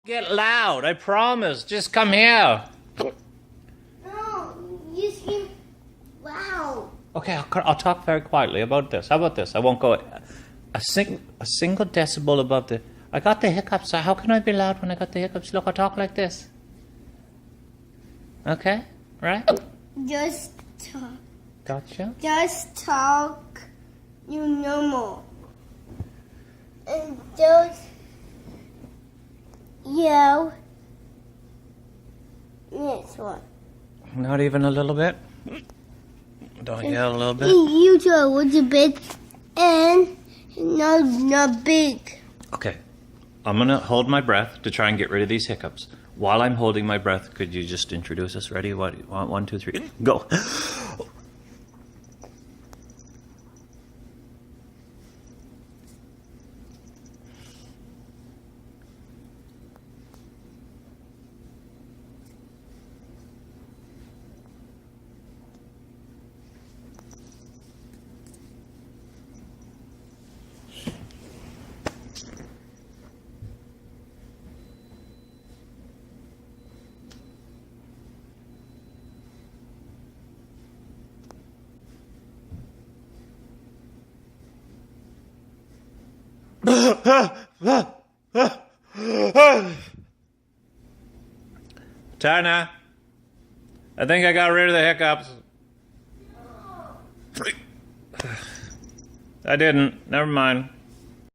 Get loud, I promise. Just come here. No, you scream wow. Okay, I'll talk very quietly about this. How about this? I won't go a single decibel above the... I got the hiccups, so how can I be loud when I got the hiccups? Look, I talk like this. Okay, right? Just talk. Gotcha. Just talk. You normal. And just yell. This one. Not even a little bit? Don't yell a little bit? You do a little bit and not big. Okay, I'm gonna hold my breath to try and get rid of these hiccups. While I'm holding my breath, could you just introduce us? Ready? What? 1, 2, 3, go. Tana, I think I got rid of the hiccups. I didn't. Never mind.